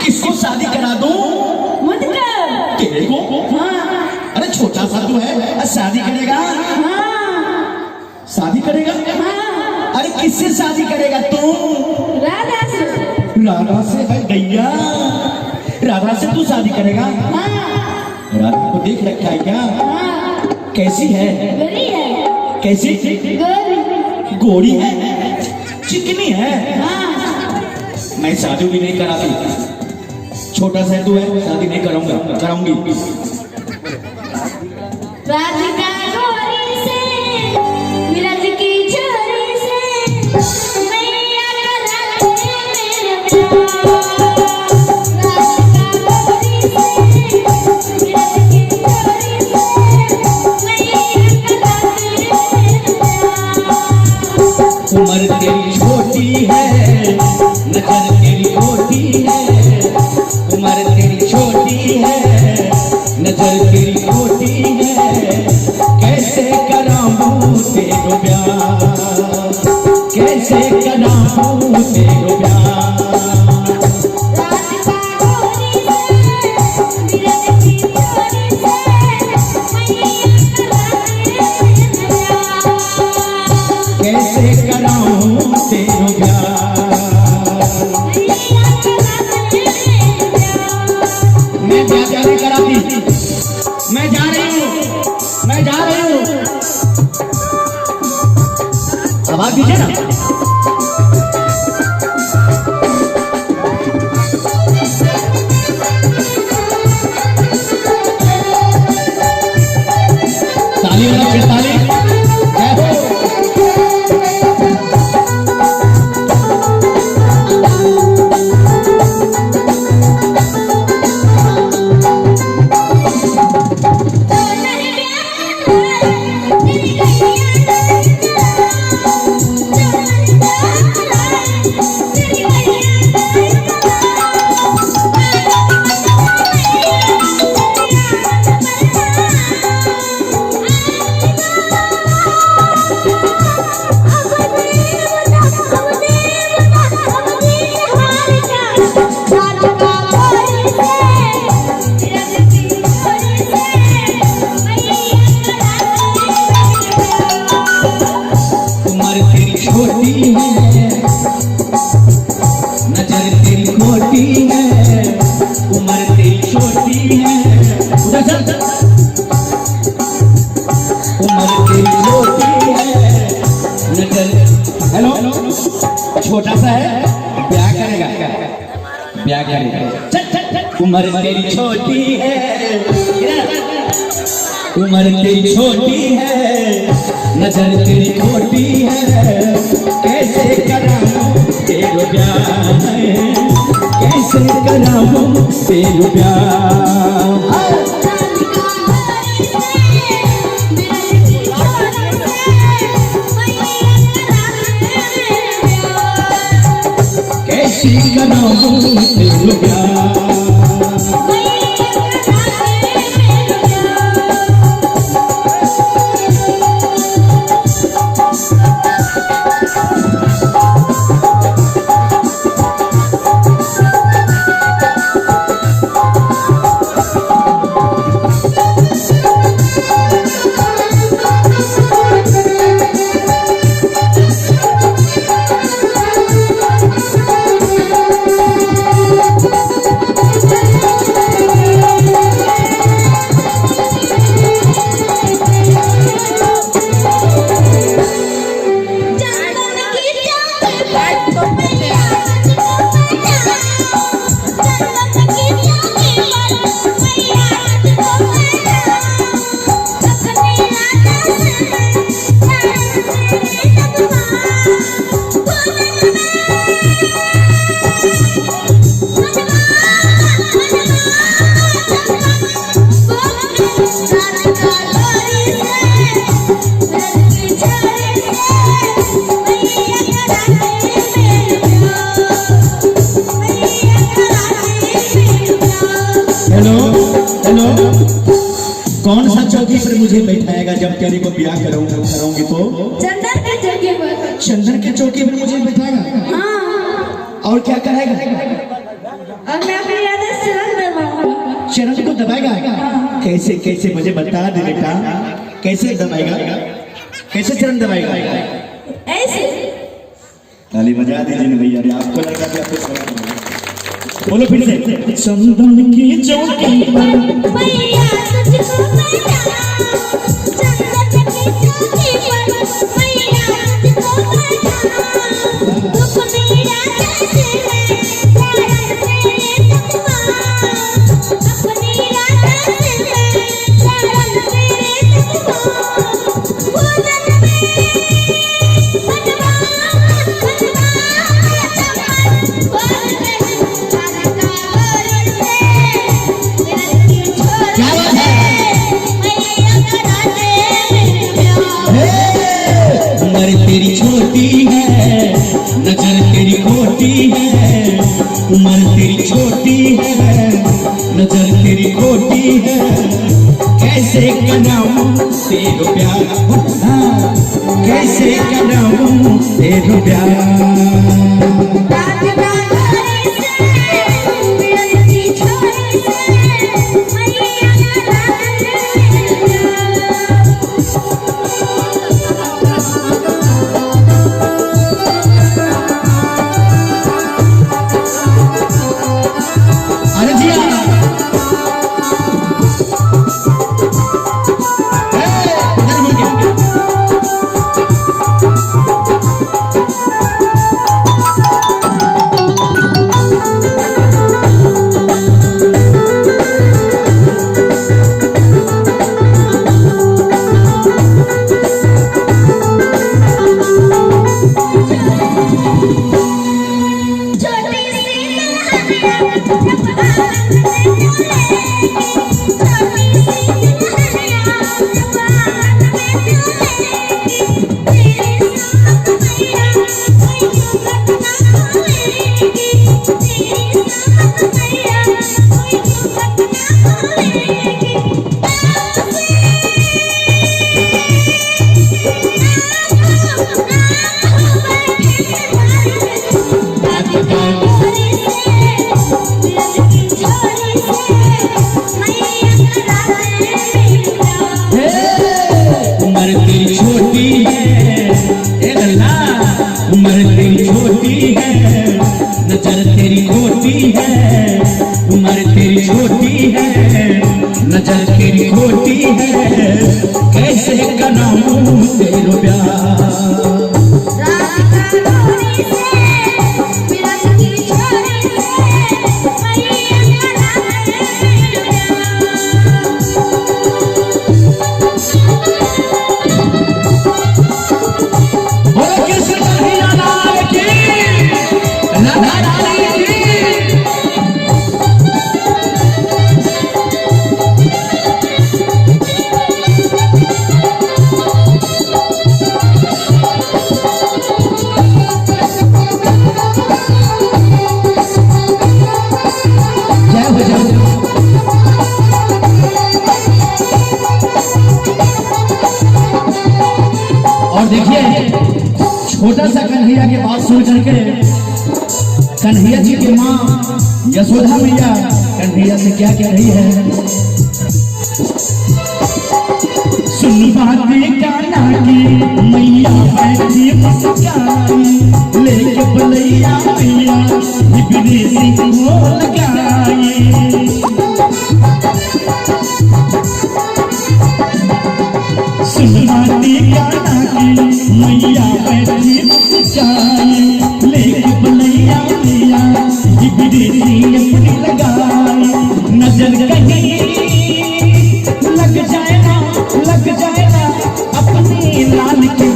किसको शादी करा दूं? मत कर। तेरे को? हाँ। अरे छोटा सा तू है, शादी करेगा? हाँ। शादी करेगा? हाँ। अरे किससे शादी करेगा तू? राधा से। राधा से है गैया, राधा से तू शादी करेगा? हाँ। राधा को देख रखा है क्या? हाँ। कैसी है? गोरी है। कैसी? गोरी। गोरी है, चिकनी है। हाँ। मैं शादी भी नहीं कराती, छोटा सा तू है, शादी नहीं करूंगा, कराऊंगी। राधिका गोरी से, मिरज की छोरी से, मैया कराते मेरे प्यार। राधिका गोरी से, मिरज की छोरी से, मैया कराते मेरे प्यार। उम्र तेरी छोटी है, नजर तेरी खोटी है। उम्र तेरी छोटी है, नजर तेरी खोटी है। कैसे कराऊं तेरो प्यार, कैसे कराऊं तेरो प्यार। राधिका गोरी से, मिरज की छोरी से, मैया कराते मेरे प्यार। कैसे कराऊं तेरो प्यार। मैं क्या नहीं कराती, मैं जा रही हूँ, मैं जा रही हूँ। आवाज दीजिए ना। ताली वाला फिर ताली, जय हो। छोटी है, नजर तेरी खोटी है। उम्र तेरी छोटी है, उम्र तेरी छोटी है, नजर। हेलो, छोटा सा है, ब्याह करेगा, ब्याह करेगा। उम्र तेरी छोटी है, उम्र तेरी छोटी है, नजर तेरी खोटी है। कैसे कराऊं तेरो प्यार, कैसे कराऊं तेरो प्यार। कैसे कराऊं तेरो प्यार। कौन सा चौकी पर मुझे बैठाएगा जब तेरे को ब्याह कराऊंगी तो? चंदन के चौकी पर। चंदन के चौकी पर मुझे बैठाएगा? हाँ। और क्या करेगा? और मैं अपनी कैसे कैसे मुझे बता दे बेटा, कैसे दबाएगा, कैसे चरण दबाएगा? ऐसे ताली बजा दीजिए ना भैया, आपको लगा कि आपको बोलो फिर से। चंदन की चौकी पर मैया तुझको मैया, चंदन की चौकी पर मैया तुझको मैया, दुख मेरा कैसे है शरण तेरे तकवा, अपनी रात से है शरण तेरे तकवा, भोजन में बनवा बनवा तमन भर में राधिका और से तेरी छोड़ क्या बात है? मैया करा दे प्यार। उम्र तेरी छोटी है, नजर तेरी खोटी है, उम्र तेरी छोटी है, नजर तेरी खोटी है, कैसे कराऊं तेरो प्यार, हाँ, कैसे कराऊं तेरो प्यार। राधिका और से मेरी छोड़ से मैया करा दे प्यार। अरे जिया इधर मुड़ के। छोटी सी दुल्हनिया जब आंगन में चलेगी, छोटी सी दुल्हनिया जब आंगन में चलेगी, तेरे साथ मैया कोई चुगत ना खोलेगी, तेरे साथ मैया कोई चुगत ना खोलेगी। उम्र तेरी छोटी है, ए लल्ला, उम्र तेरी छोटी है, नजर तेरी खोटी है, उम्र तेरी छोटी है, नजर तेरी खोटी है, कैसे कराऊं तेरो प्यार। बोलो कृष्ण कन्हैया लाल की, राधा रानी की। जय हो जय हो। और देखिए छोटा सा कन्हैया की बात सुन करके कन्हैया जी की माँ यशोदा मैया कन्हैया से क्या कह रही है? सुन बातें काना की मैया बैठी मुस्काई, लेके बलैया मैया विदेशी को लगाई। सुन बातें काना की मैया बैठी मुस्काई, लेके बलैया मैया विदेशी अपनी लगाई। नजर कहीं लग जाए ना अपनी लाल की।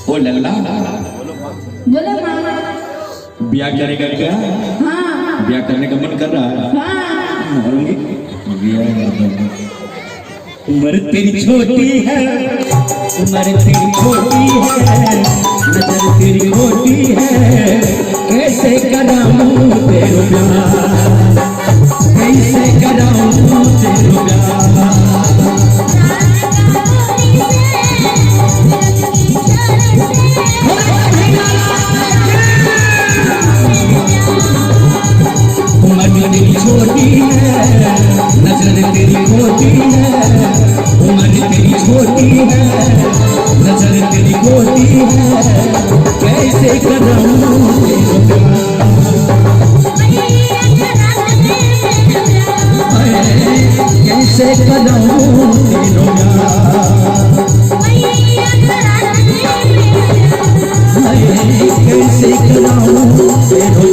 ओ लल्ला बोलो मामा। ब्याह करेगा क्या? हाँ ब्याह करने का मन कर रहा है? हाँ मारूंगी ब्याह। उम्र तेरी छोटी है, उम्र तेरी छोटी है, नजर तेरी खोटी है, कैसे कराऊं तेरो प्यार, कैसे कराऊं तेरो प्यार। छोटी है, नजर तेरी खोटी है, उम्र तेरी छोटी है, नजर तेरी खोटी है, कैसे कराऊं तेरा प्यार, कैसे कराऊं तेरा प्यार, कैसे कराऊं तेरा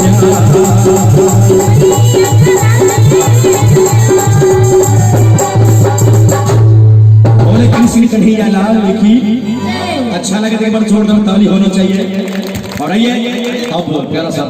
बोले कृष्ण कन्हैया लाल की। अच्छा लगे तो एक बार जोरदार ताली होनी चाहिए। और आइए अब प्यारा सा